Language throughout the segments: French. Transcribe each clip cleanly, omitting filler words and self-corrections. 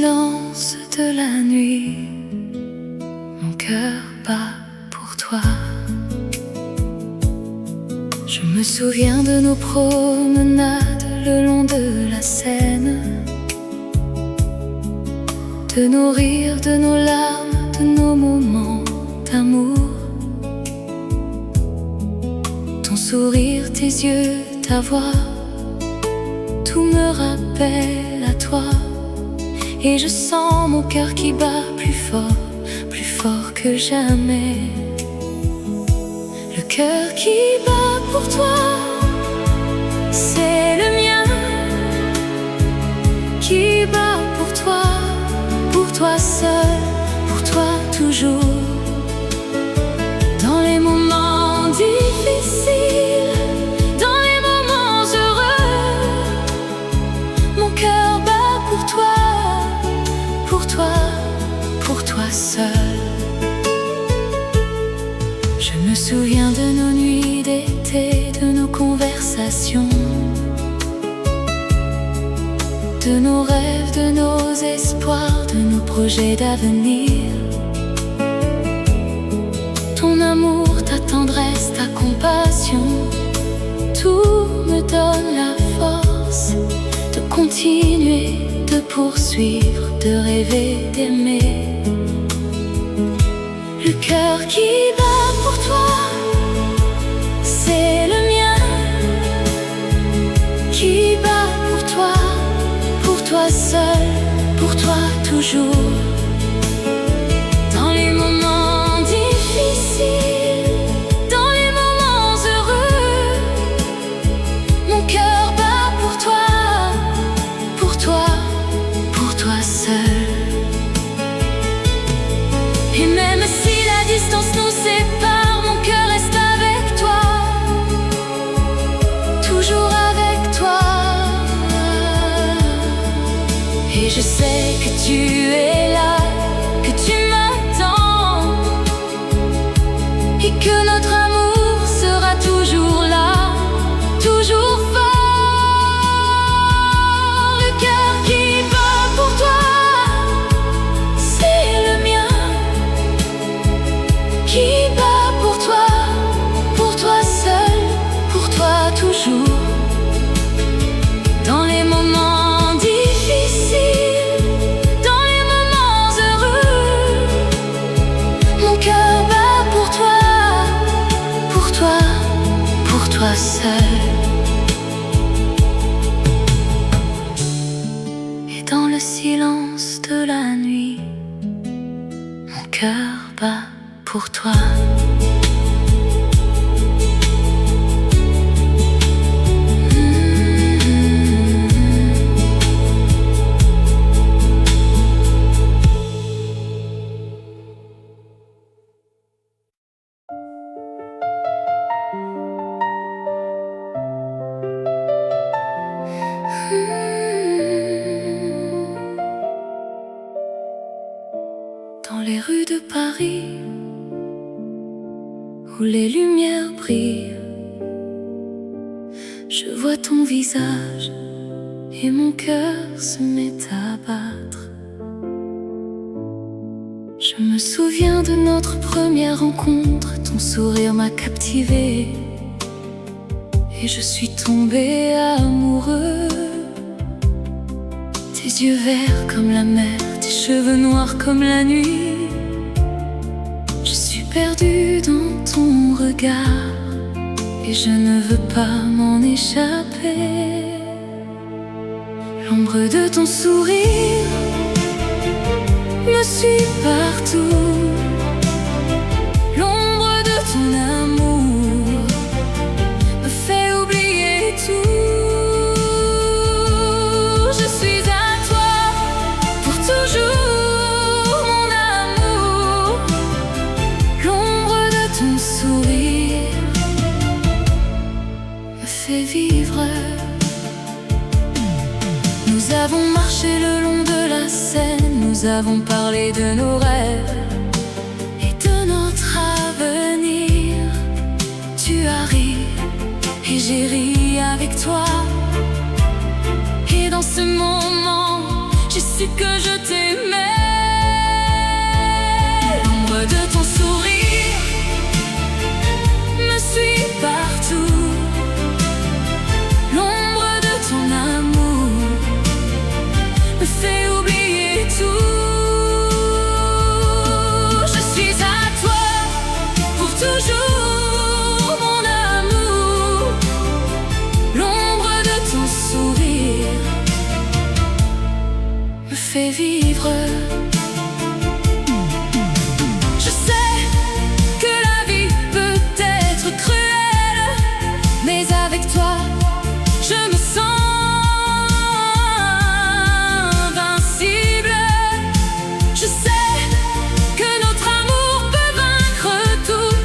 silence de la nuit, mon cœur bat pour toi. Je me souviens de nos promenades le long de la Seine, de nos rires, de nos larmes, de nos moments d'amour. Ton sourire, tes yeux, ta voix, tout me rappelle à toi. Et je sens mon cœur qui bat plus fort que jamais. Le cœur qui bat pour toi, c'est le mien, qui bat pour toi seul, pour toi toujours. Dans les moments difficiles, dans les moments heureux, mon cœur bat pour toi seul. Je me souviens de nos nuits d'été, de nos conversations, de nos rêves, de nos espoirs, de nos projets d'avenir. Ton amour, ta tendresse, ta compassion, tout me donne la force de continuer, de poursuivre, de rêver, d'aimer. Le cœur qui bat pour toi, c'est le mien, qui bat pour toi seul, pour toi toujours. Dans les moments difficiles, dans les moments heureux, mon cœur bat pour toi seul. Et même si la distance nous sépare, mon cœur reste avec toi, toujours avec toi. Et je sais que tu es là, que tu m'attends, et que notre amour sera toujours là, toujours fort. Le cœur qui bat pour toi, c'est le mien, qui bat pour toi seul, pour toi toujours. Dans les moments difficiles, dans les moments heureux, mon cœur bat pour toi seul. Et dans le silence de la nuit, mon cœur bat pour toi. Dans les rues de Paris, où les lumières brillent, je vois ton visage et mon cœur se met à battre. Je me souviens de notre première rencontre, ton sourire m'a captivé et je suis tombé amoureux. Tes yeux verts comme la mer, tes cheveux noirs comme la nuit. Je suis perdue dans ton regard et je ne veux pas m'en échapper. L'ombre de ton sourire me suit partout. L'ombre de ton amour me fait oublier tout. Je suis à toi pour toujours, mon amour. L'ombre de ton sourire me fait vivre. Nous avons marché le long de la Seine, nous avons parlé de nos rêves et de notre avenir. Tu as ri et j'ai ri avec toi. Et dans ce moment, j'ai su su que je t'aimais. L'ombre de ton sourire me suit partout. L'ombre de ton amour me fait oublier tout. Je suis à toi pour toujours, mon amour. L'ombre de ton sourire me fait vivre. Je sais que la vie peut être cruelle, mais avec toi, je me sens invincible. Je sais que notre amour peut vaincre tout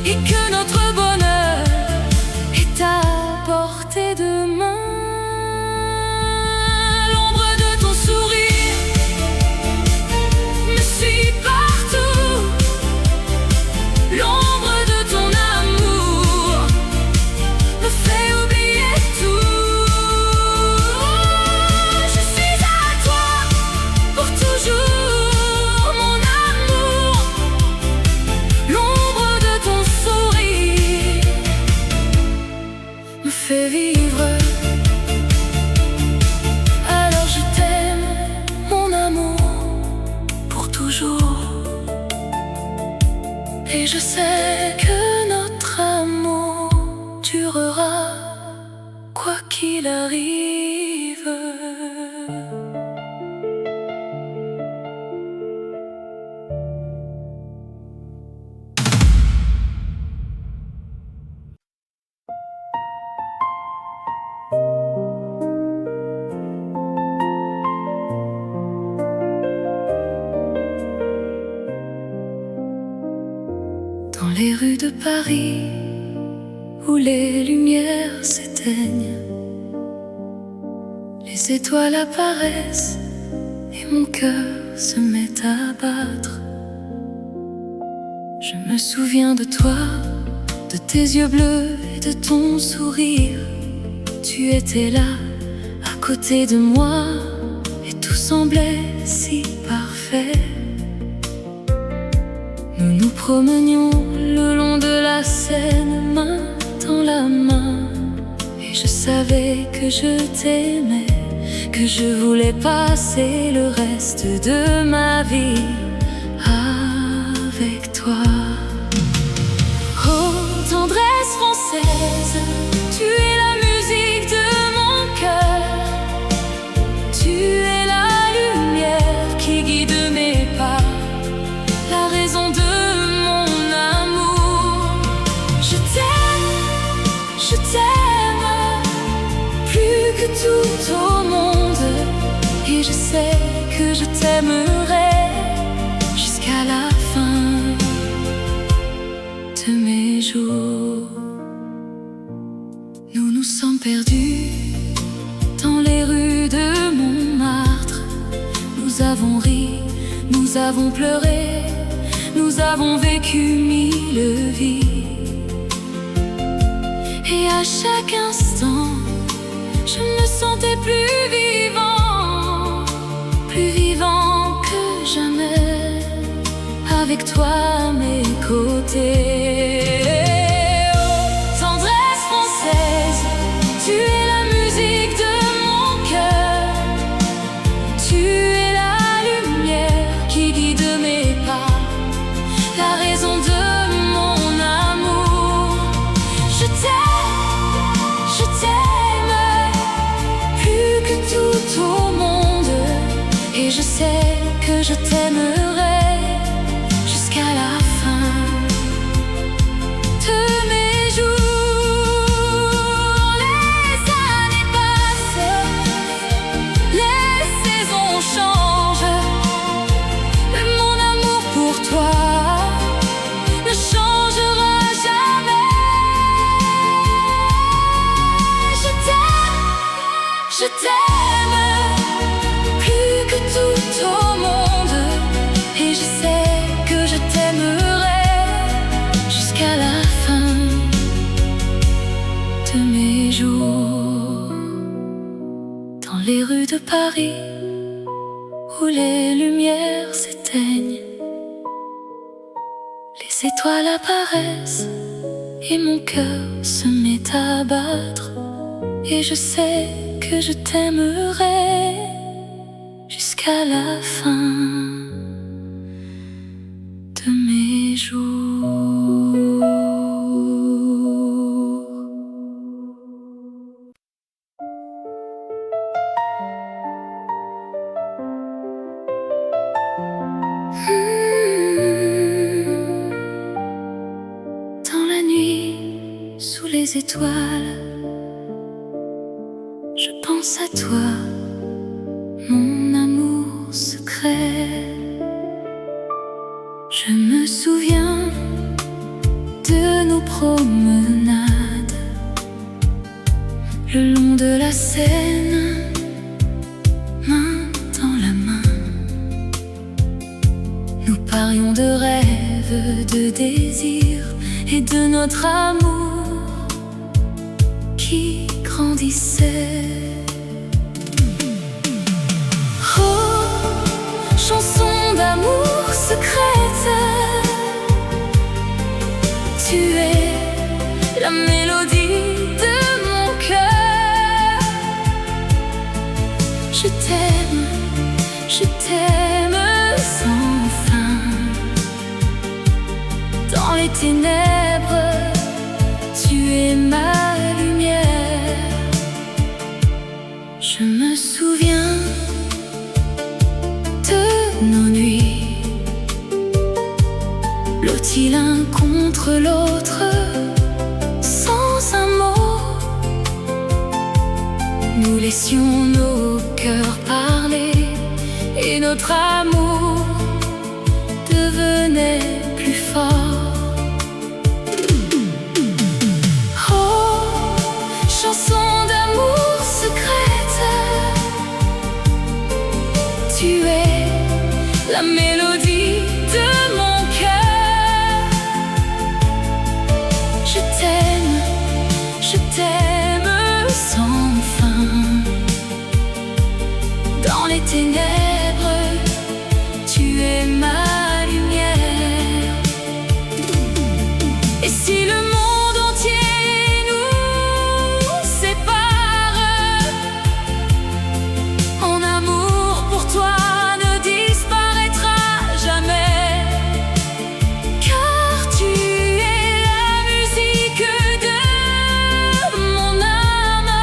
et que notre bonheur est à portée de main. L'ombre de ton sourire me suit partout. L'ombre de ton amour me fait oublier tout. Je suis à toi pour toujours, mon amour. L'ombre de ton sourire me fait vivre. Alors je t'aime, mon amour, pour toujours. Et je sais que notre amour durera, quoi qu'il arrive. Dans les rues de Paris, où les lumières s'éteignent, les étoiles apparaissent et mon cœur se met à battre. Je me souviens de toi, de tes yeux bleus et de ton sourire. Tu étais là, à côté de moi, et tout semblait si parfait. Nous nous promenions le long de la Seine, main dans la main. Et je savais que je t'aimais, que je voulais passer le reste de ma vie avec toi. Oh, tendresse française, tu es la musique de mon cœur. Tu es la lumière qui guide mes pas, la raison de mon amour. Je t'aime plus que tout au monde. Et je sais que je t'aimerai jusqu'à la fin de mes jours. Nous nous sommes perdus dans les rues de Montmartre. Nous avons ri, nous avons pleuré, nous avons vécu mille vies. Et à chaque instant, je me sentais plus vivant que jamais, avec toi à mes côtés. Oh, tendresse française, tu es la musique de mon cœur. Tu es la lumière qui guide mes pas, la raison de mon amour. Je t'aime plus que tout au monde. Et je sais que je t'aimerai jusqu'à la fin de mes jours. Les années passent, les saisons changent, mais mon amour pour toi ne changera jamais. Je t'aime plus que tout au monde. Et je sais que je t'aimerai jusqu'à la fin de mes jours. Dans les rues de Paris, Les étoiles apparaissent et mon cœur se met à battre. Et je sais que je t'aimerai jusqu'à la fin de mes jours. Dans la nuit, sous les étoiles, je pense à toi, mon amour secret. Je me souviens de nos promenades le long de la Seine, main dans la main. Nous parlions de rêves, de désirs et de notre amour qui grandissait. Oh, chanson d'amour secrète, tu es la mélodie de mon cœur. Je t'aime sans fin. Dans les ténèbres, tu es ma lumière. Je me souviens de nos nuits, blottis l'un contre l'autre, sans un mot. Nous laissions nos cœurs parler et notre amour devenait plus fort. Oh, chanson d'amour secrète, tu es la mélodie de mon cœur. Je t'aime sans fin. Dans les ténèbres, tu es ma lumière. Et si le monde entier nous sépare, mon amour pour toi ne disparaîtra jamais. Car tu es la musique de mon âme.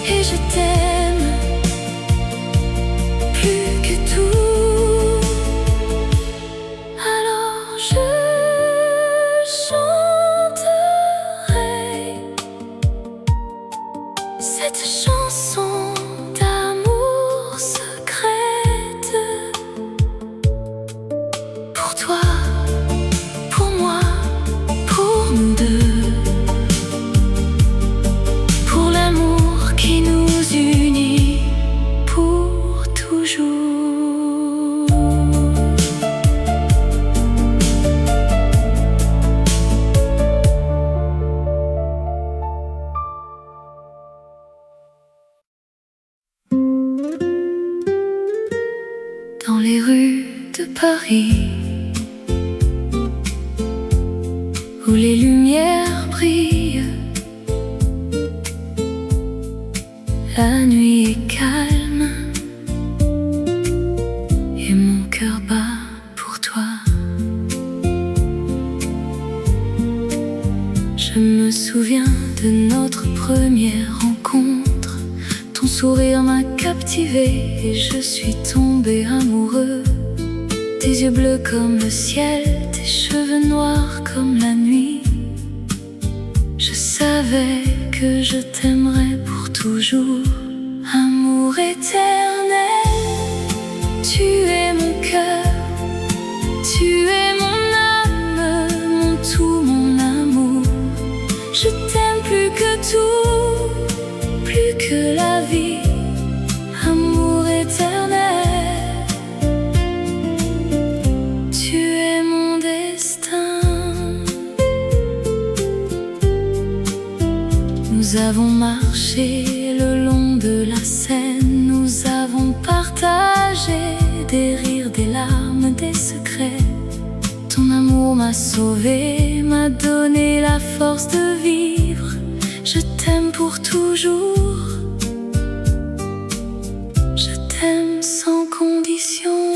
Et je t'aime plus que tout. Alors je chanterai cette chanson d'amour secrète. Pour toi, pour moi, pour nous deux. Pour l'amour qui nous unit pour toujours. Dans les rues de Paris, où les lumières brillent, la nuit est calme et mon cœur bat pour toi. Je me souviens de notre première rencontre. Ton sourire m'a captivé et je suis tombé amoureux. Tes yeux bleus comme le ciel, tes cheveux noirs comme la nuit. Je savais que je t'aimerais pour toujours. Amour éternel, tu es mon cœur, tu es mon âme, mon tout, mon amour. Je t'aime plus que tout, plus que la vie. Amour éternel, tu es mon destin. Nous avons marché le long de la Seine, nous avons partagé des rires, des larmes, des secrets. amour m'a sauvé, m'a donné la force de vivre. Je t'aime pour toujours. Je t'aime sans condition,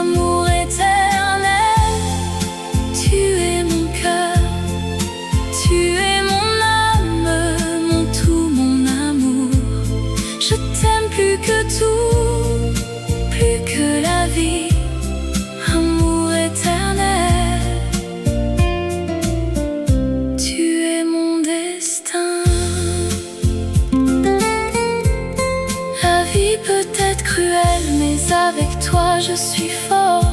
amour éternel. Tu es mon cœur, tu es mon âme, mon tout, mon amour. Je t'aime plus que tout, plus que la vie. Amour éternel, tu es mon destin. La vie peut être cruelle, mais avec toi je suis fort.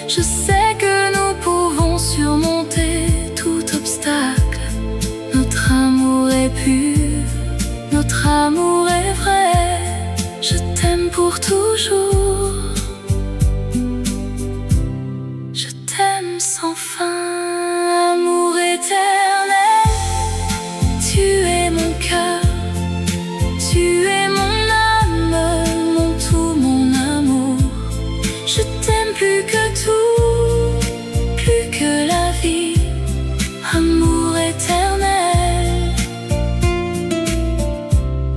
Je sais que nous pouvons surmonter tout obstacle. Notre amour est pur, notre amour est vrai. Je t'aime pour toujours. Je t'aime sans fin, amour éternel. Tu es mon cœur, tu es mon âme, mon tout, mon amour. Je t'aime plus que tout, plus que la vie. Amour éternel,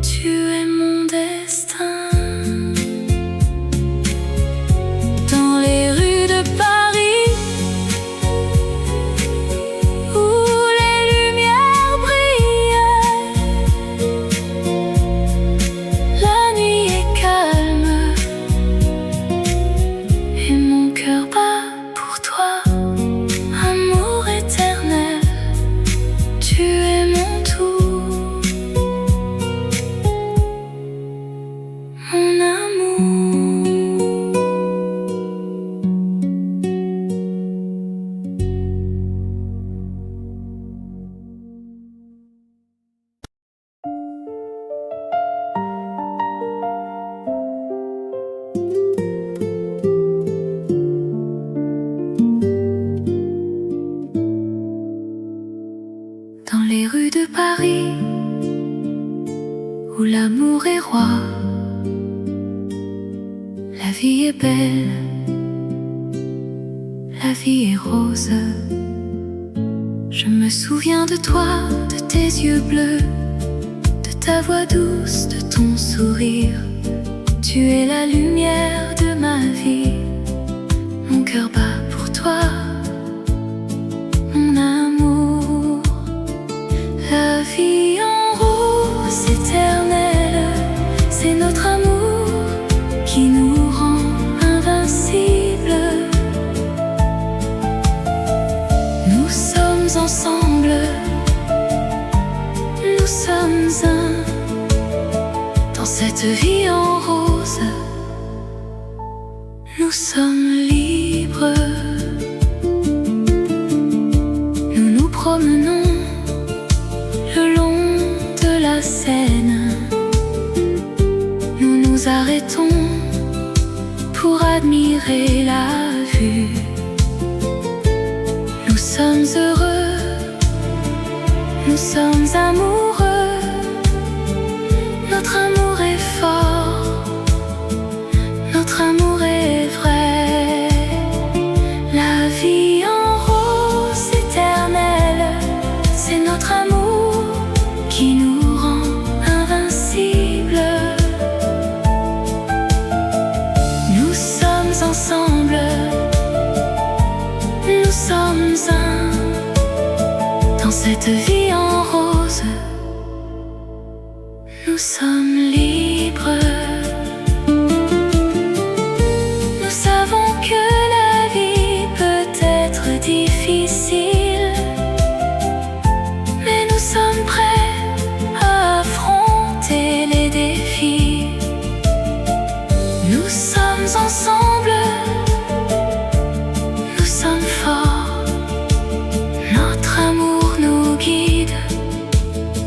tu es mon destin. Dans les rues de Paris, où les lumières brillent, la nuit est calme et mon cœur bat pour toi. Amour éternel, tu es mon tout, mon amour. Dans les rues de Paris, où l'amour est roi, la vie est belle, la vie est rose. Je me souviens de toi, de tes yeux bleus, de ta voix douce, de ton sourire. Tu es la lumière de ma vie, mon cœur bat pour toi, mon amour. La vie en rose éternelle, c'est notre amour qui nous rend invincibles. Nous sommes ensemble, nous sommes un. Dans cette vie en rose, nous sommes libres. Nous nous promenons le long de la Seine. Nous nous arrêtons pour admirer la vue. Nous sommes heureux, nous sommes amoureux. Notre amour est fort, notre amour est vrai. La vie en rose éternelle, c'est notre amour qui nous rend invincibles. Nous sommes ensemble, nous sommes un. Dans cette vie en rose, nous sommes libres. Nous savons que la vie peut être difficile, mais nous sommes prêts à affronter les défis. Nous sommes ensemble, nous sommes forts. Notre amour nous guide,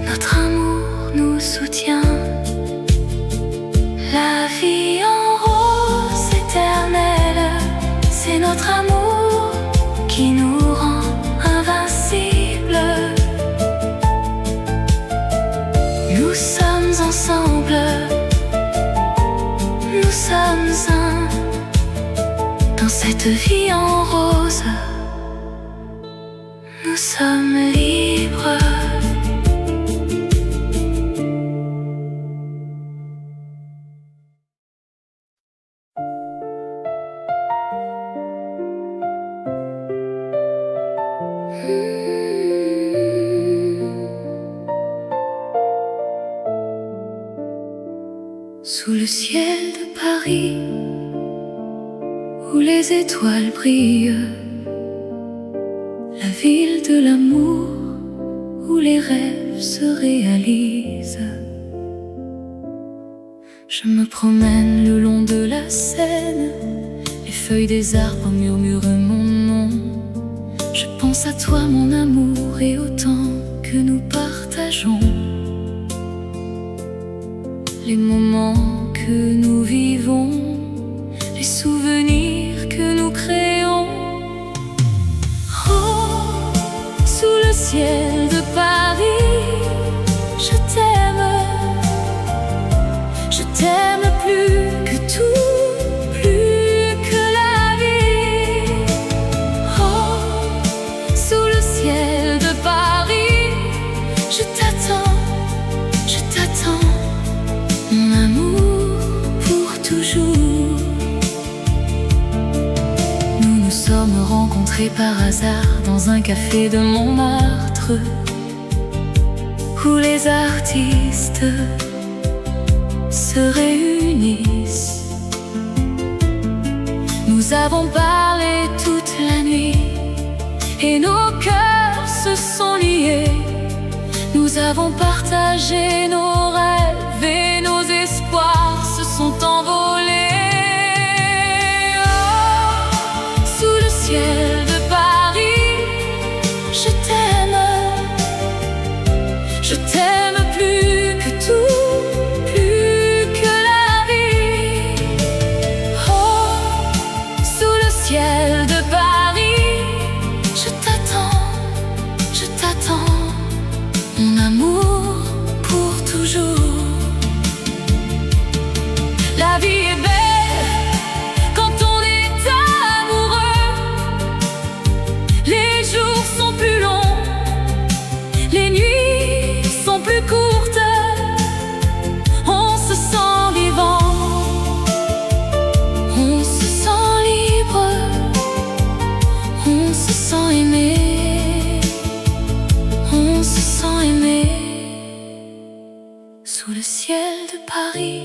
notre amour nous soutient. La vie en rose éternelle, c'est notre amour qui nous rend invincibles. Nous sommes ensemble, nous sommes un. Dans cette vie en rose, nous sommes libres. Sous le ciel de Paris, où les étoiles brillent, la ville de l'amour, où les rêves se réalisent. Je me promène le long de la Seine, les feuilles des arbres murmurent mon nom. Je pense à toi mon amour et au temps que nous partageons, les moments que nous vivons, les souvenirs que nous créons. Oh, sous le ciel de Paris, je t'aime plus que tout, plus que la vie. Oh, sous le ciel de Paris, je t'attends, mon amour pour toujours. Nous nous sommes rencontrés par hasard dans un café de Montmartre, où les artistes se réunissent. Nous avons parlé toute la nuit et nos cœurs se sont liés. Nous avons partagé nos rêves et nos espoirs se sont envolés. Oh, sous le ciel de Paris, je t'aime plus que tout, plus que la vie. Oh, sous le ciel de Paris, je t'attends, mon amour pour toujours. La vie est belle quand on est amoureux. Les jours sont plus longs, les nuits sont plus courtes. On se sent vivant, on se sent libre, on se sent aimé, on se sent aimé. Sous le ciel de Paris,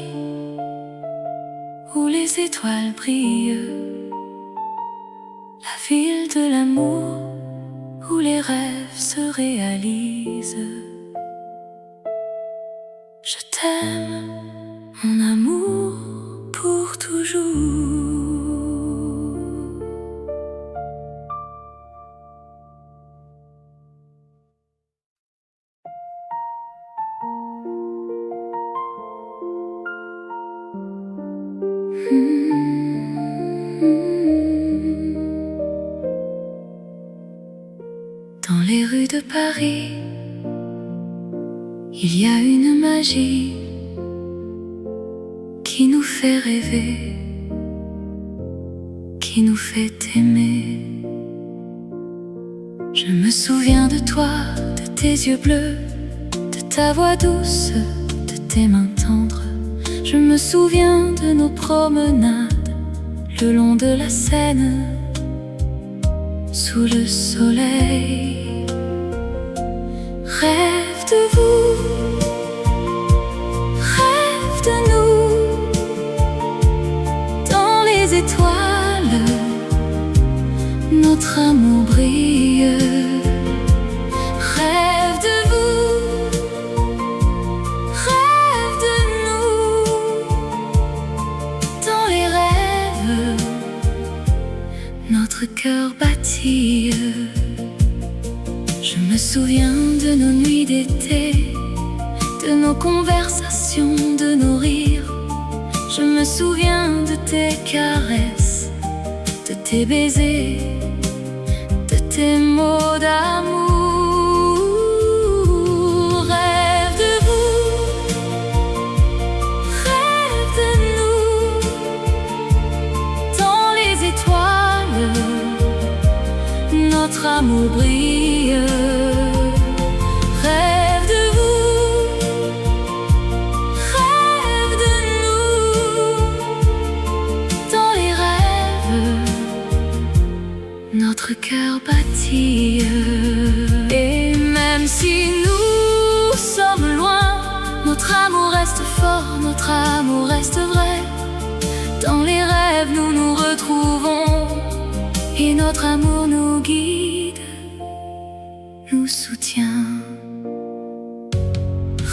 où les étoiles brillent, la ville de l'amour, où les rêves se réalisent. Je t'aime, mon amour, pour toujours. Dans les rues de Paris, il y a une magie qui nous fait rêver, qui nous fait aimer. Je me souviens de toi, de tes yeux bleus, de ta voix douce, de tes mains tendres. Je me souviens de nos promenades le long de la Seine, sous le soleil. Rêve de vous, rêve de nous, dans les étoiles, notre amour brille. Rêve de vous, rêve de nous, dans les rêves, notre cœur battit. Je me souviens de nos nuits d'été, de nos conversations, de nos rires. Je me souviens de tes caresses, de tes baisers, de tes mots d'amour. Rêve de vous, rêve de nous, dans les étoiles, notre notre amour brille. Rêve de vous, rêve de nous. Dans les rêves, notre cœur battit. Et même si nous sommes loin, notre amour reste fort, notre amour reste vrai. Dans les rêves nous nous retrouvons, et notre amour nous guide, nous soutient.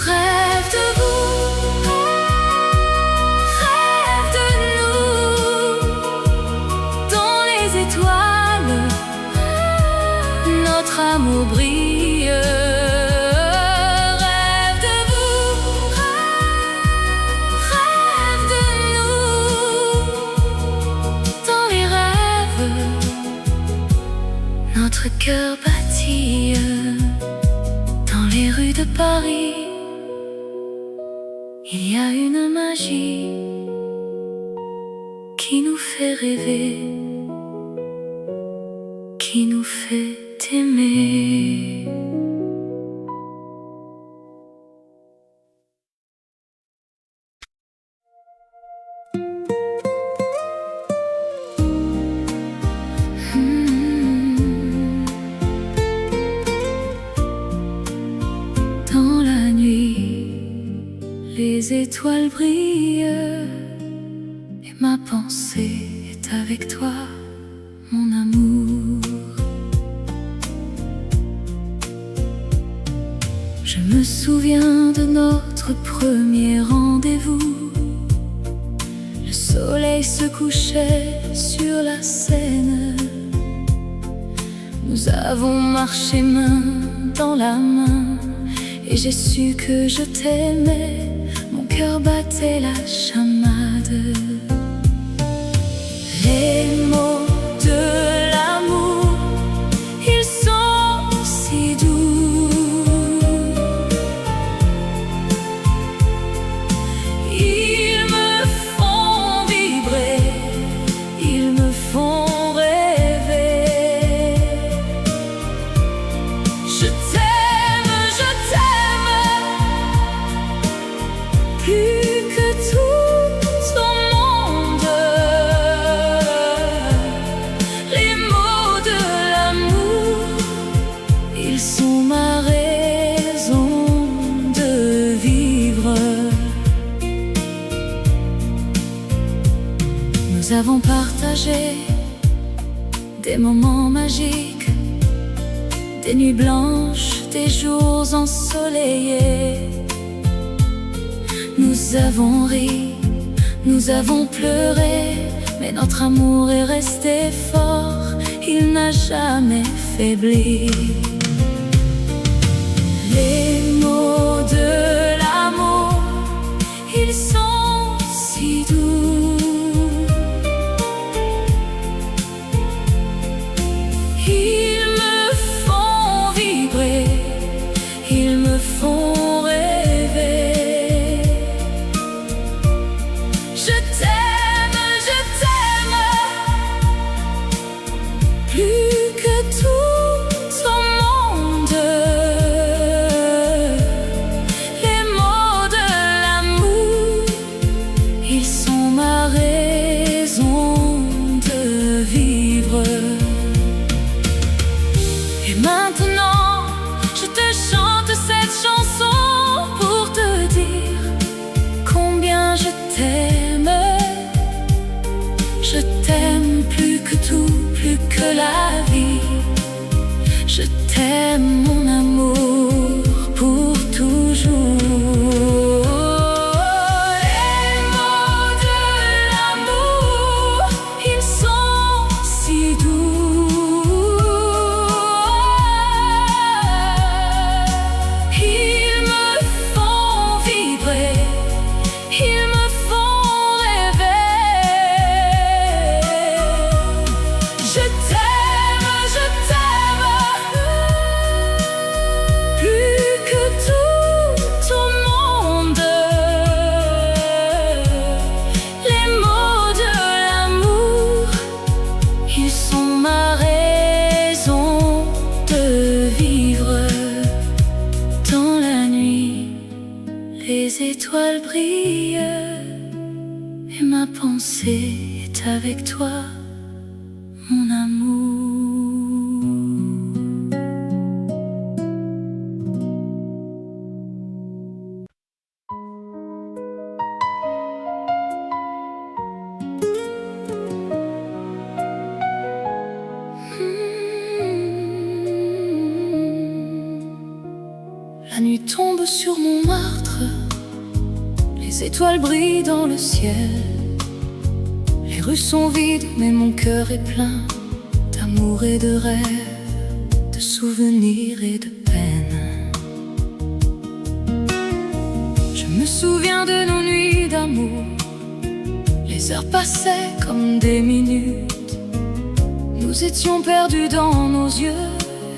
Rêve de vous, rêve de nous. Dans les étoiles, notre amour brille. Rêve de vous, rêve de nous. Dans les rêves, notre cœur battit. Dans les rues de Paris, il y a une magie qui nous fait rêver, qui nous fait aimer. Dans la nuit, les étoiles brillent, et ma pensée est avec toi, mon amour. Je me souviens de notre premier rendez-vous. Le soleil se couchait sur la Seine. Nous avons marché main dans la main, et j'ai su que je t'aimais. Mon cœur battait la chamade. Les mots de l'amour, ils sont si doux. Ils me font vibrer, ils me font rêver. Je t'aime, plus que tout au monde. Les mots de l'amour, ils sont ma raison de vivre. Nous avons partagé des moments magiques, des nuits blanches, des jours ensoleillés. Nous avons ri, nous avons pleuré, mais notre amour est resté fort, il n'a jamais faibli. Les mots de l'amour, ils sont si doux. Ils me font vibrer, ils me font rêver. Je t'aime, plus que tout au monde. Les mots de l'amour, ils sont ma raison de vivre. Et maintenant, je te chante cette chanson pour te dire combien je t'aime. Je t'aime plus que tout, plus que la vie. Je t'aime, mon amour, pour toujours. Les mots de l'amour, ils sont si doux. étoiles brillent et ma pensée est avec toi, mon amour. La nuit tombe sur mon martre, les étoiles brillent dans le ciel. Les rues sont vides, mais mon cœur est plein d'amour et de rêves, de souvenirs et de peines. Je me souviens de nos nuits d'amour, les heures passaient comme des minutes. Nous étions perdus dans nos yeux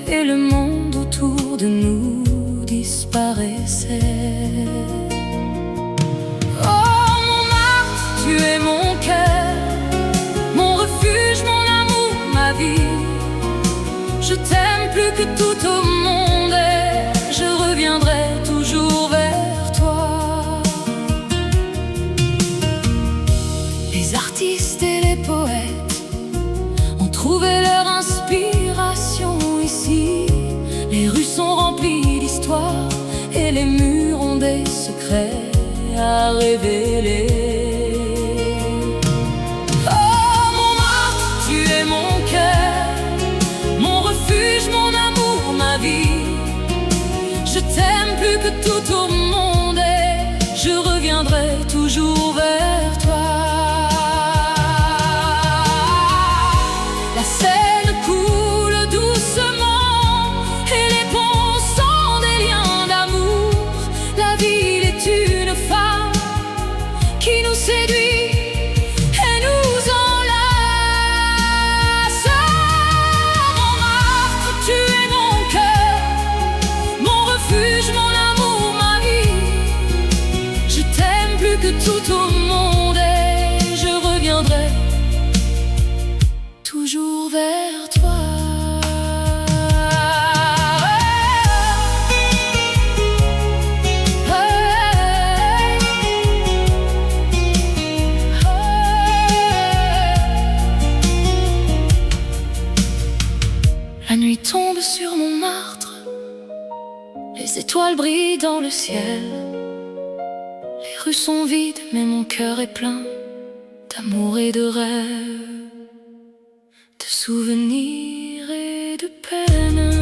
et le monde autour de nous disparaissait. Oh mon Marthe, tu es mon cœur, mon refuge, mon amour, ma vie. Je t'aime plus que tout au monde et je reviendrai toujours vers toi. Les artistes et les poètes ont trouvé leur inspiration ici. Les rues sont remplies d'histoires et les murs ont des secrets à révéler. Oh mon Marthe, tu es mon cœur, mon refuge, mon amour, ma vie. Je t'aime plus que tout au monde et je reviendrai toujours vers toi. La Seine coule doucement et les ponts sont des liens d'amour. La ville est une femme qui nous séduit et nous enlace. Mon Marthe, tu es mon cœur, mon refuge, mon amour, ma vie. Je t'aime plus que tout au monde et je reviendrai toujours vers toi. La nuit tombe sur mon martre, les étoiles brillent dans le ciel. Les rues sont vides, mais mon cœur est plein d'amour et de rêves, de souvenirs et de peines.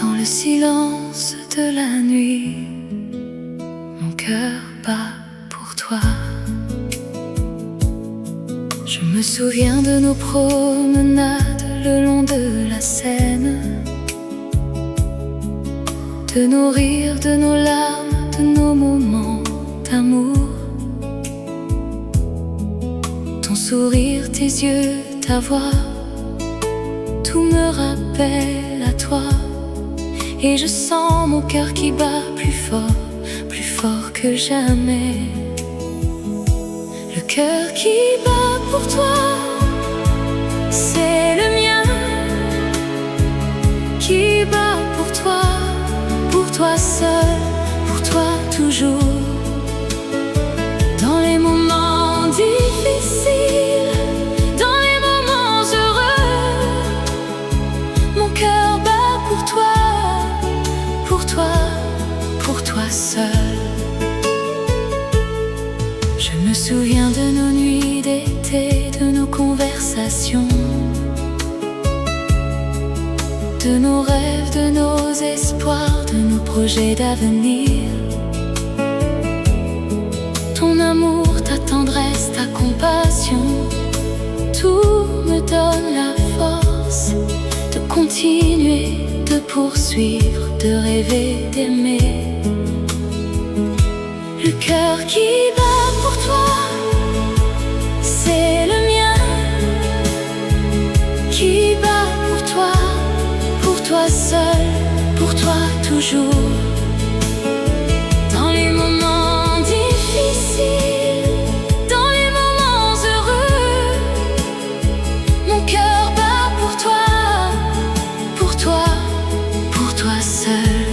Dans le silence de la nuit, mon cœur bat pour toi. Je me souviens de nos promenades le long de la Seine, de nos rires, de nos larmes, de nos moments d'amour. Ton sourire, tes yeux, ta voix, tout me rappelle à toi. Et je sens mon cœur qui bat plus fort que jamais. Le cœur qui bat pour toi, c'est le mien. Qui bat pour toi seul, pour toi toujours. Dans les moments difficiles, dans les moments heureux, mon cœur bat pour toi, pour toi seul. Je me souviens de nos nuits d'été, de nos conversations, de nos rêves, de nos espoirs, de nos projets d'avenir. Ton amour, ta tendresse, ta compassion, tout me donne la force de continuer, de poursuivre, de rêver, d'aimer. Le cœur qui bat pour toi, c'est le mien. Qui bat toujours. Dans les moments difficiles, dans les moments heureux, mon cœur bat pour toi, pour toi, pour toi seul.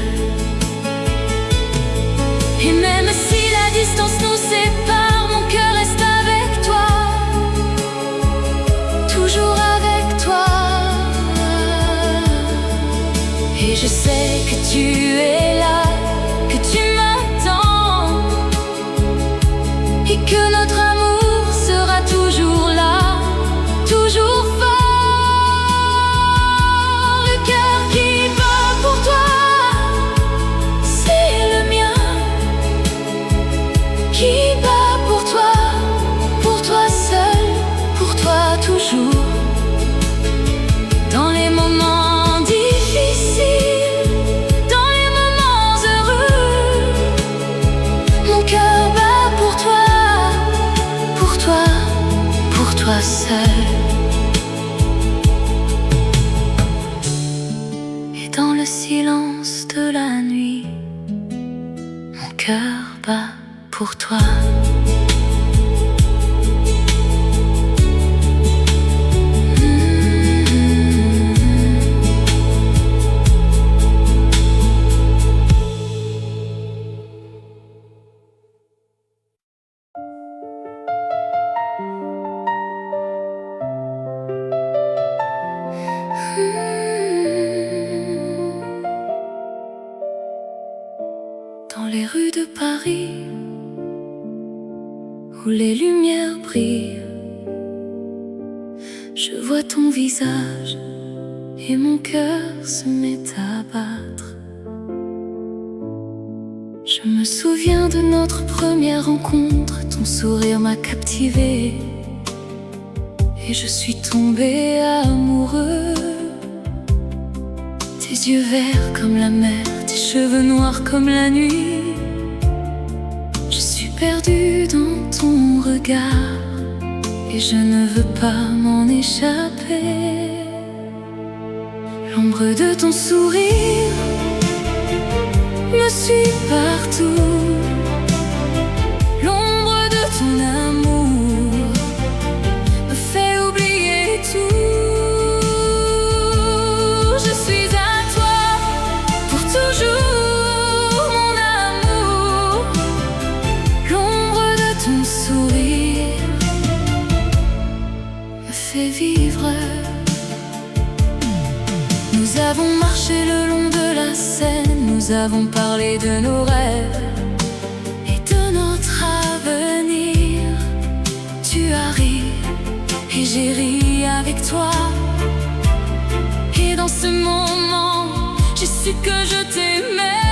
Et même si la distance nous sépare, mon cœur reste avec toi, toujours avec toi. Et je sais que tu es là, que tu m'attends, et que notre amour sera toujours là, toujours fort. Le cœur qui bat pour toi, c'est le mien, qui bat pour toi seul, pour toi toujours. Dans les moments difficiles, dans les moments heureux, mon cœur bat pour toi, pour toi, pour toi seul. Et dans le silence de la nuit, mon cœur bat pour toi. Dans les rues de Paris, où les lumières brillent, je vois ton visage et mon cœur se met à battre. Je me souviens de notre première rencontre, ton sourire m'a captivé et je suis tombé amoureux. Tes yeux verts comme la mer, tes cheveux noirs comme la nuit. Je suis perdue dans ton regard et je ne veux pas m'en échapper. L'ombre de ton sourire me suit partout. L'ombre de ton amour me fait oublier tout. Je suis à toi pour toujours, mon amour. L'ombre de ton sourire me fait vivre. Nous avons marché le long de la Seine, nous avons parlé de nos rêves et de notre avenir. Tu as ri et j'ai ri avec toi. Et dans ce moment, j'ai su que je t'aimais.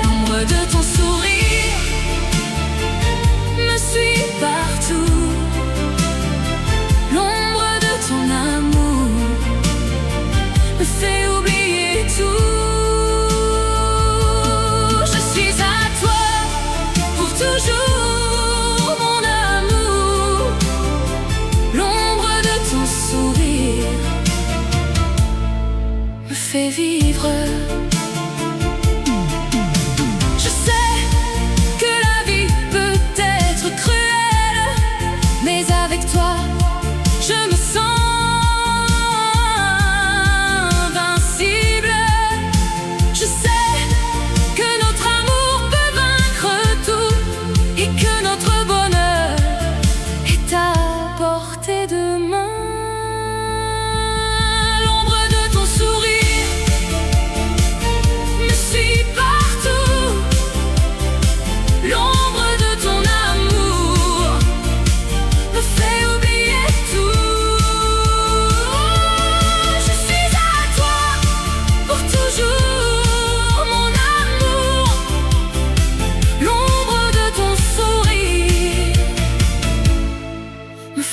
L'ombre de ton sourire me suit partout. L'ombre de ton amour me fait oublier tout. Je suis à toi pour toujours, mon amour. L'ombre de ton sourire me fait vivre. Je sais que la vie peut être cruelle, mais avec toi, je me sens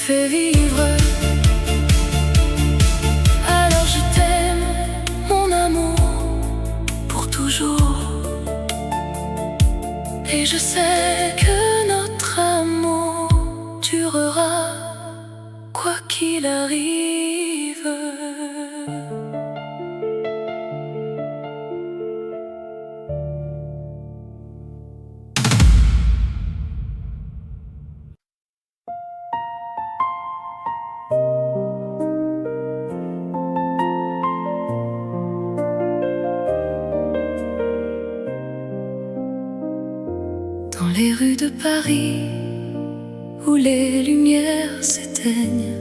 fait vivre. Alors je t'aime, mon amour, pour toujours. Et je sais que notre amour durera, quoi qu'il arrive. dans les rues de Paris où les lumières s'éteignent.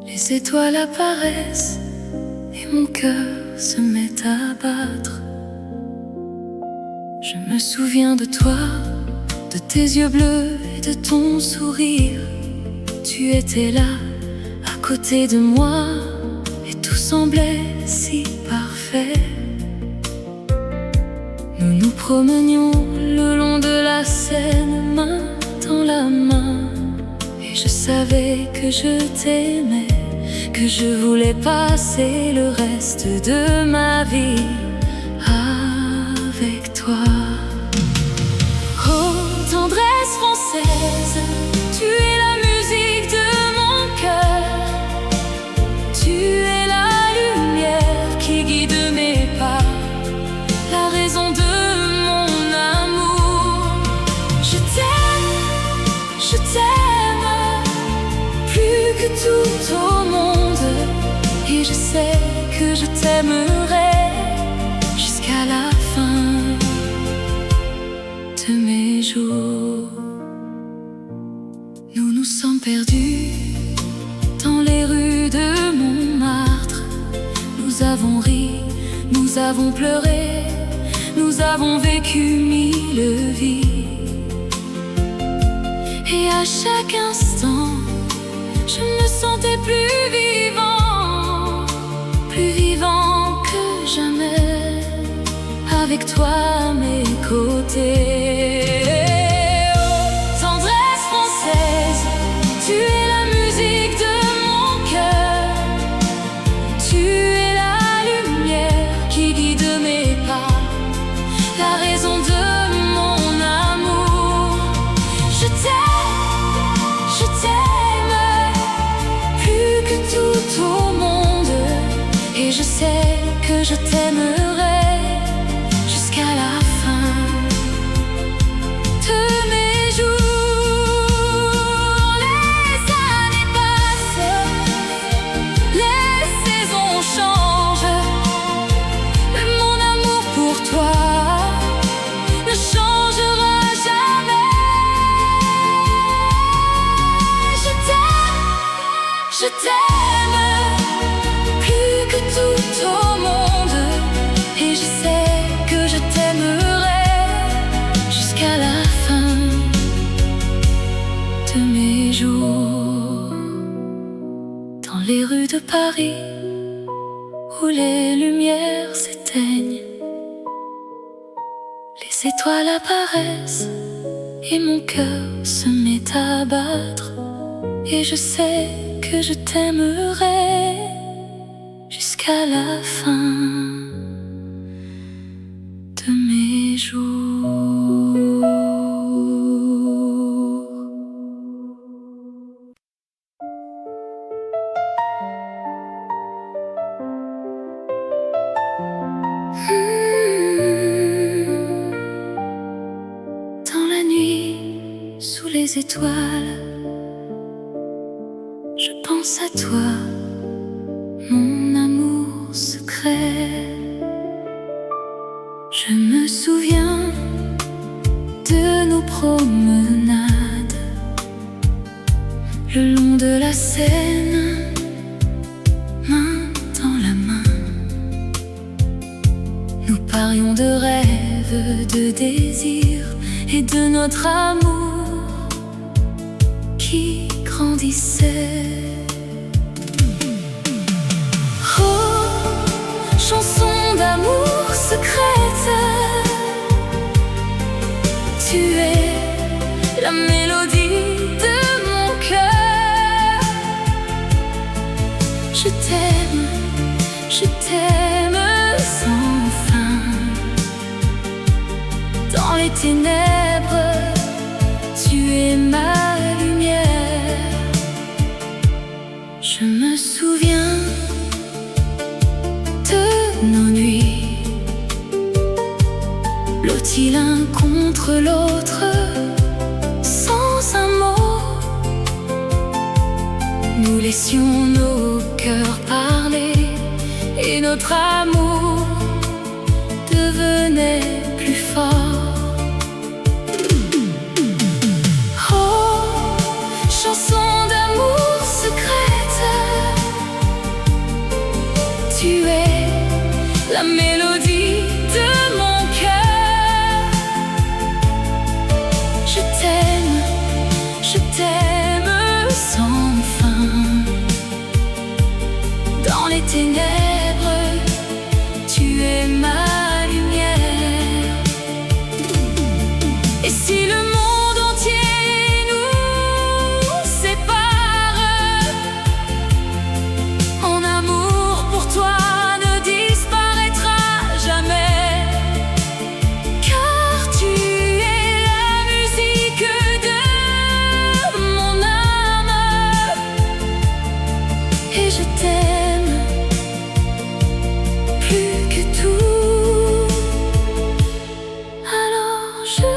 Les étoiles apparaissent et mon cœur se met à battre. Je me souviens de toi, de tes yeux bleus et de ton sourire. Tu étais là, à côté de moi, et tout semblait si parfait. Nous nous promenions le long de la Seine, main dans la main, et je savais que je t'aimais, que je voulais passer le reste de ma vie avec toi. Oh, tendresse française, tu es la musique de mon cœur. Tu es la lumière qui guide mes pas, la raison de mon amour. Je t'aime plus que tout au monde, et je sais que je t'aimerai jusqu'à la fin de mes jours. Nous nous sommes perdus dans les rues de Montmartre. Nous avons ri, nous avons pleuré, nous avons vécu mille vies. Et à chaque instant, je me sentais plus vivant que jamais, avec toi à mes côtés. Oh, tendresse française, tu es la musique de mon cœur. Tu es la lumière qui guide mes pas, la raison de mon amour. Je t'aime plus que tout au monde, et je sais que je t'aimerai jusqu'à la fin de mes jours. Les années passent, les saisons changent, mais mon amour pour toi ne changera jamais. Je t'aime plus que tout au monde, et je sais que je t'aimerai jusqu'à la fin de mes jours. Dans les rues de Paris où les lumières s'éteignent, les étoiles apparaissent et mon cœur se met à battre. Et je sais que je t'aimerai jusqu'à la fin de mes jours. Dans la nuit, sous les étoiles, je pense à toi, mon amour secret. Je me souviens de nos promenades le long de la Seine, main dans la main. Nous parlions de rêves, de désirs et de notre amour qui grandissait. Oh, chanson d'amour secrète, tu es la mélodie de mon cœur. Je t'aime sans fin. Dans les ténèbres, tu es ma lumière. Je me souviens de nos nuits, blottis l'un contre l'autre, sans un mot. Nous laissions nos cœurs parler, et notre amour devenait plus fort. ténèbres, tu es ma lumière. Et si le monde entier nous sépare, mon amour pour toi ne disparaîtra jamais, car tu es la musique de mon âme, et je t'aime plus que tout. Alors je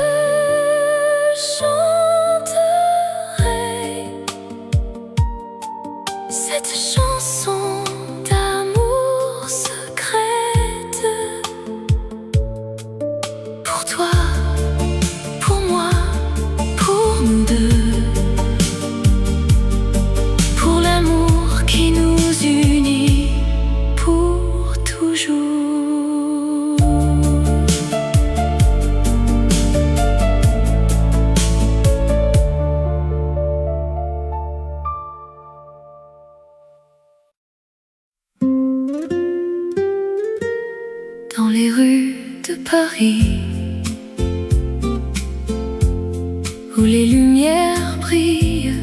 chanterai cette chanson d'amour secrète, pour toi, pour moi, pour nous deux, pour l'amour qui nous unit pour toujours. Dans les rues de Paris, où les lumières brillent,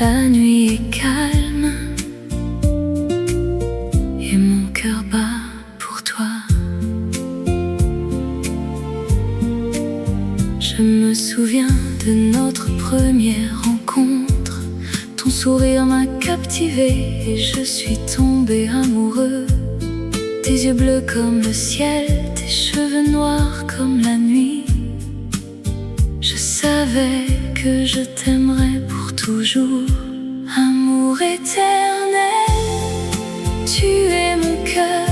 la nuit est calme et mon cœur bat pour toi. Je me souviens de notre première rencontre. Ton sourire m'a captivé et je suis tombée amoureux. Tes yeux bleus comme le ciel, tes cheveux noirs comme la nuit. Je savais que je t'aimerais pour toujours. Amour éternel, tu es mon cœur,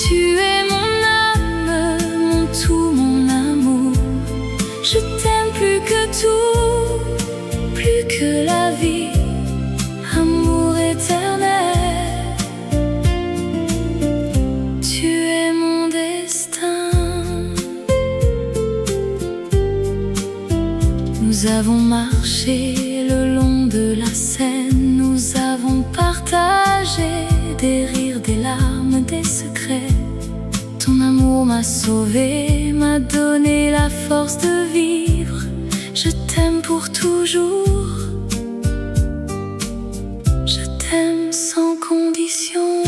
tu es mon âme, mon tout, mon amour. Je t'aime plus que tout, plus que la vie. Amour éternel, tu es mon destin. Nous avons marché le long de la Seine, nous avons partagé des rires, des larmes, des secrets. Ton amour m'a sauvée, m'a donné la force de vivre. Je t'aime pour toujours, je t'aime sans condition.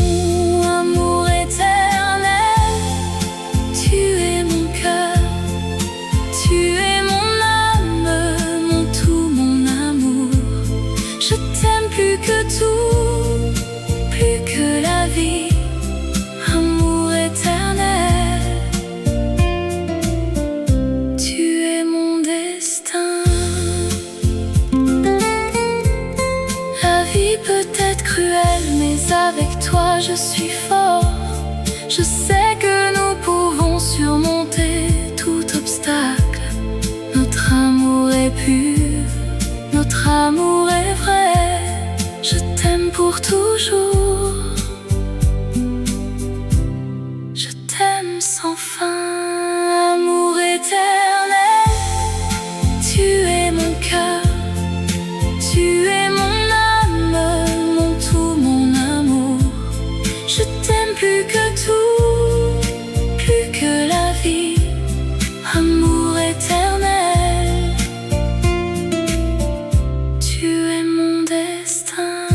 Amour éternel, tu es mon cœur, tu es mon âme, mon tout, mon amour. Je t'aime plus que tout, plus que la vie. Amour éternel, tu es mon destin. La vie peut être cruelle, mais avec toi je suis fort. Je sais que nous pouvons surmonter tout obstacle. Notre amour est pur, notre amour est vrai. Je t'aime pour toujours, je t'aime sans fin. Amour éternel, tu es mon cœur, tu es mon âme, mon tout, mon amour. Je t'aime plus que tout, plus que la vie. Amour éternel, tu es mon destin.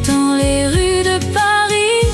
Dans les rues de Paris,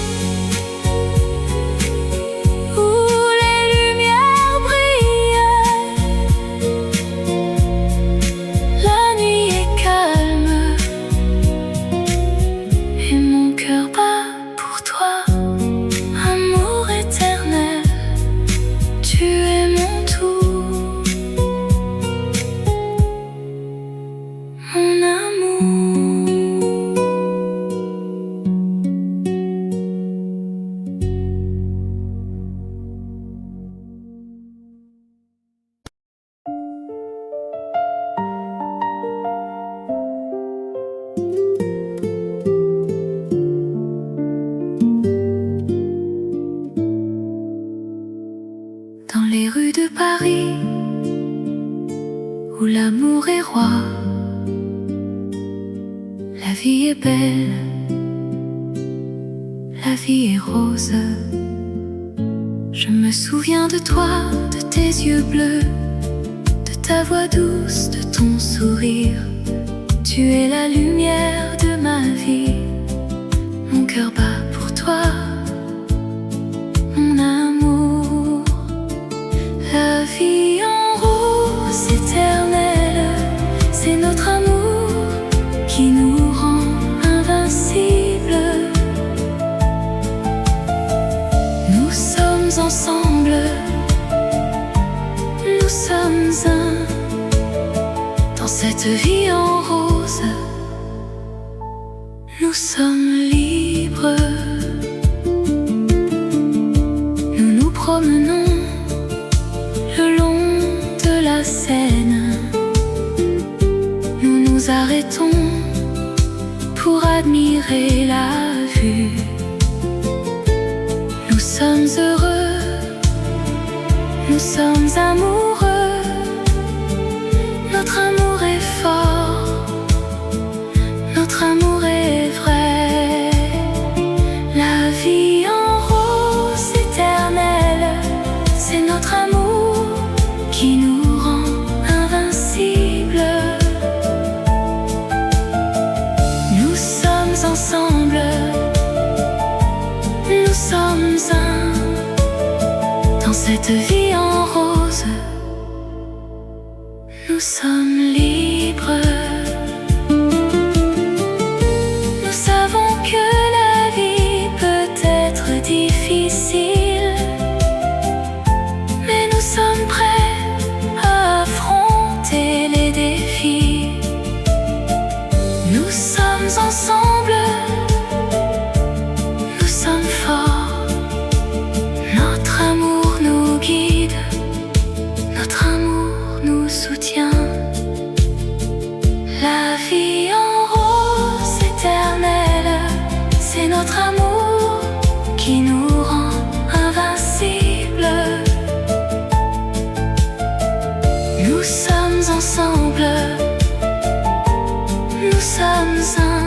vie est rose. Je me souviens de toi, de tes yeux bleus, de ta voix douce, de ton sourire. Tu es la lumière de ma vie. Mon cœur bat pour toi, mon amour. La vie en rose éternelle, c'est notre amour qui nous rend invincibles. Nous sommes ensemble, nous sommes un. Dans cette vie en rose, nous sommes libres. Nous nous promenons le long de la Seine. Nous nous arrêtons pour admirer la vue. Nous sommes heureux, nous sommes amoureux. Notre amour est fort, notre amour est vrai. La vie en rose éternelle, c'est notre amour qui nous rend invincibles. Nous sommes ensemble, nous sommes un. Dans cette vie en rose, nous sommes libres. Nous savons que la vie peut être difficile, mais nous sommes prêts à affronter les défis. Nous sommes ensemble, nous sommes forts. Notre amour nous guide, notre amour nous soutient. La vie en rose éternelle, c'est notre amour qui nous rend invincibles. Nous sommes ensemble, nous sommes un.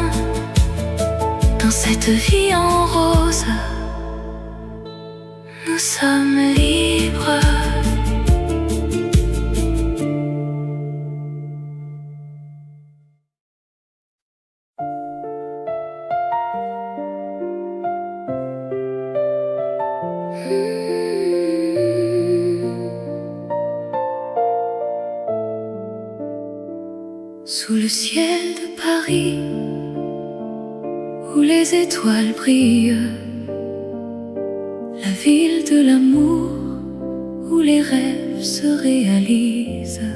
Dans cette vie en rose, nous sommes libres. Sous le ciel de Paris, où les étoiles brillent, la ville de l'amour, où les rêves se réalisent.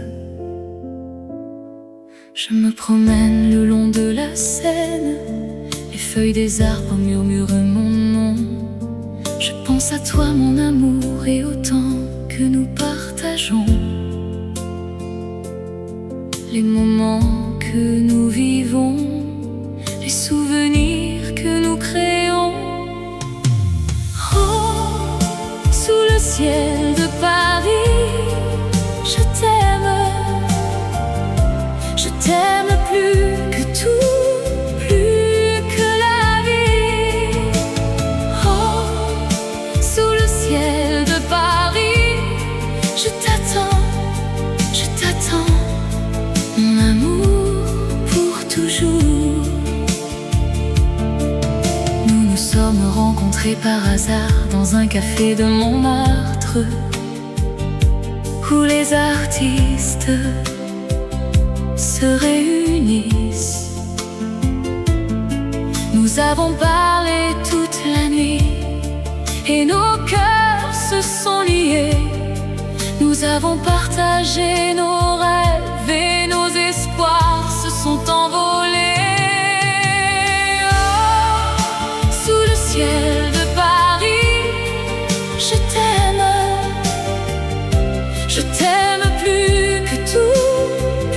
Je me promène le long de la Seine, les feuilles des arbres murmurent mon nom. Je pense à toi mon amour et au temps que nous partageons, les moments que nous vivons, les souvenirs que nous créons. Oh, sous le ciel de Paris, je t'aime plus que tout, plus que la vie. Oh, sous le ciel de Paris, je t'attends, mon amour pour toujours. Nous nous sommes rencontrés par hasard dans un café de Montmartre, où les artistes se réunissent. Nous avons parlé toute la nuit et nos cœurs se sont liés. Nous avons partagé nos rêves et nos espoirs se sont envolés. Oh, sous le ciel de Paris, je t'aime plus que tout,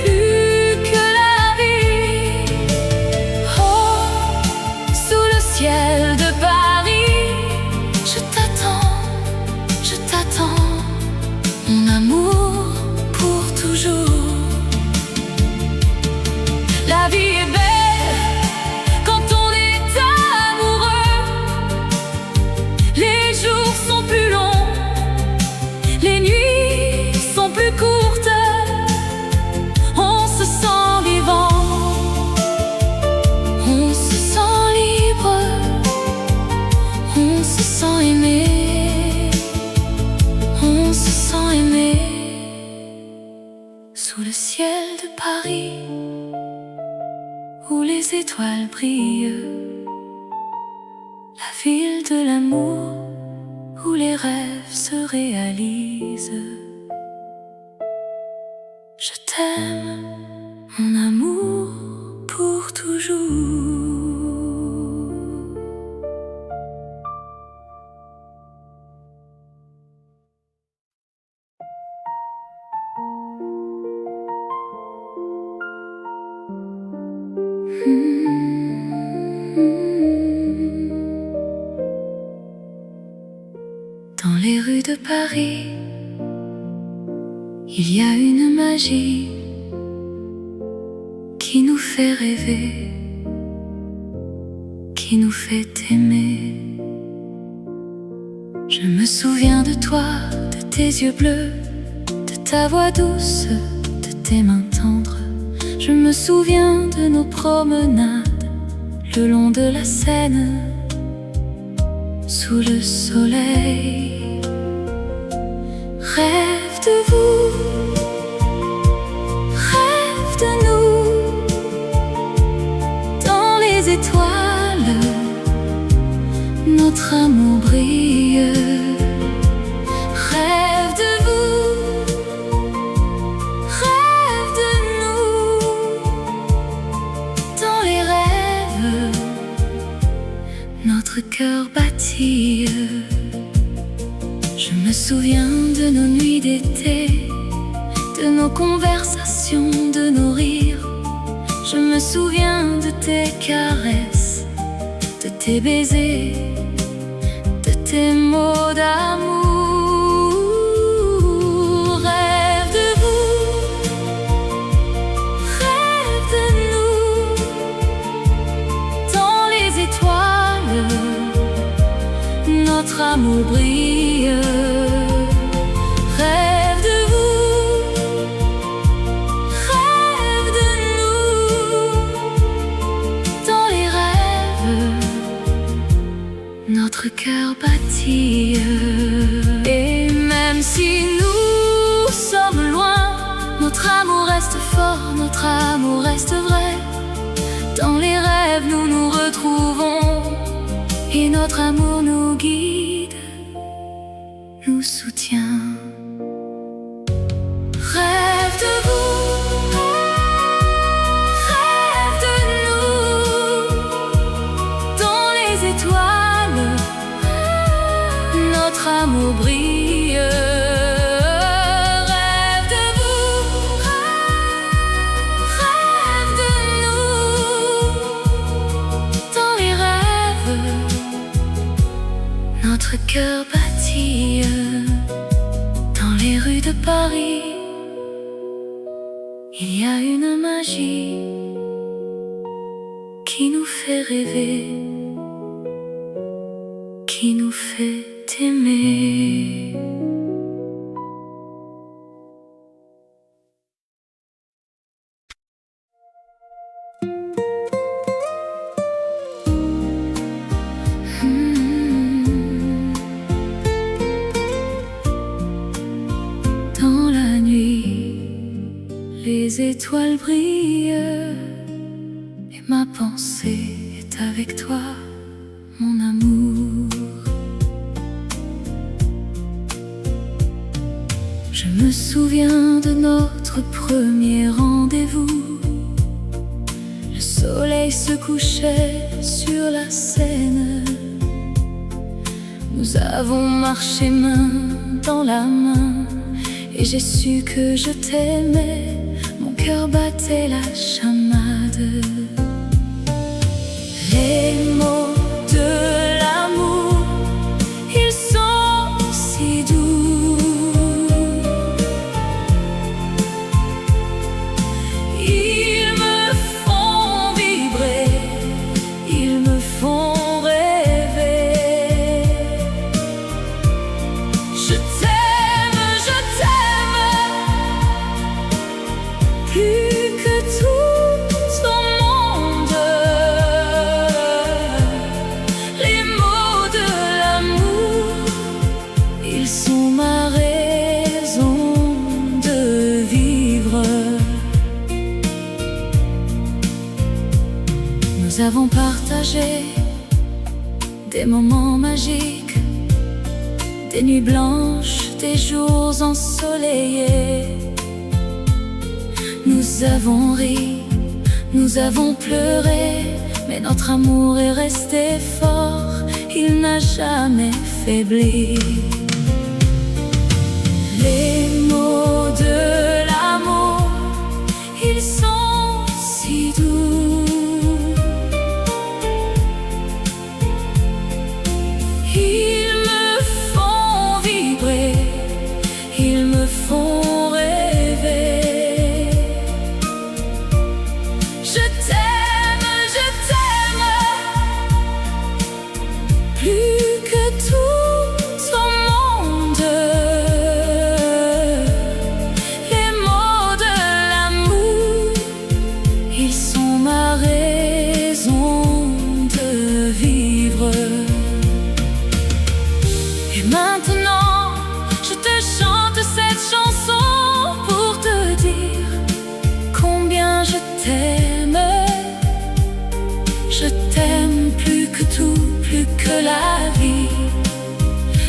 plus que la vie. Oh, sous le ciel de Paris, je t'attends, mon amour pour toujours. se sent aimé, on se sent aimé. Sous le ciel de Paris, où les étoiles brillent, la ville de l'amour, où les rêves se réalisent. Je t'aime, mon amour, pour toujours. Dans les rues de Paris, il y a une magie qui nous fait rêver, qui nous fait aimer. Je me souviens de toi, de tes yeux bleus, de ta voix douce, de tes mains tendres. Je me souviens de nos promenades le long de la Seine, sous le soleil. Rêve de vous, rêve de nous, dans les étoiles, notre amour brille. Rêve de vous, rêve de nous, dans les rêves, notre cœur battit. Je me souviens de nos nuits d'été, de nos conversations, de nos rires. Je me souviens de tes caresses, de tes baisers, de tes mots d'amour. Rêve de vous, rêve de nous, dans les étoiles, notre amour brille. Rêve de vous, rêve de nous, dans les rêves, notre cœur battit. Et même si nous sommes loin, notre amour reste fort, notre amour reste vrai. Dans les rêves nous nous retrouvons, et notre amour nous guide, nous soutient. Rêve de vous, rêve de nous, dans les étoiles, notre amour brille. Rêve de vous, rêve de nous, dans les rêves, notre cœur battit. Dans les rues de Paris, il y a une magie qui nous fait rêver, qui nous fait aimer. Dans la nuit, les étoiles brillent et ma pensée est avec toi, mon amour. Je me souviens de notre premier rendez-vous. Le soleil se couchait sur la Seine. Nous avons marché main dans la main, et j'ai su que je t'aimais. Mon cœur battait la chamade. Les mots de l'amour, ils sont si doux. Ils me font vibrer, ils me font rêver. Je t'aime plus que tout. sont ma raison de vivre. Nous avons partagé des moments magiques, des nuits blanches, des jours ensoleillés. Nous avons ri, nous avons pleuré, mais notre amour est resté fort, il n'a jamais faibli. Les mots de l'amour, ils sont si doux. Ils me font vibrer, ils me font rêver. Je t'aime plus que tout au monde. Les mots de l'amour, ils sont ma raison de vivre. Et maintenant, je te chante cette chanson pour te dire combien je t'aime. Je t'aime plus que tout, plus que la vie.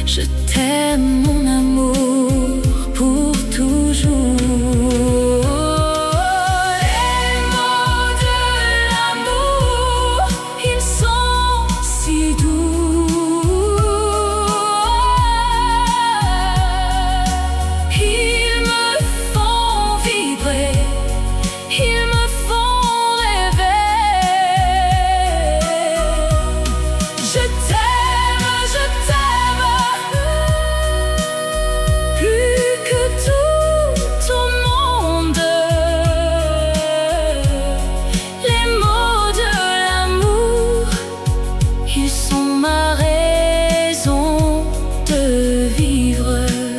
Je t'aime, mon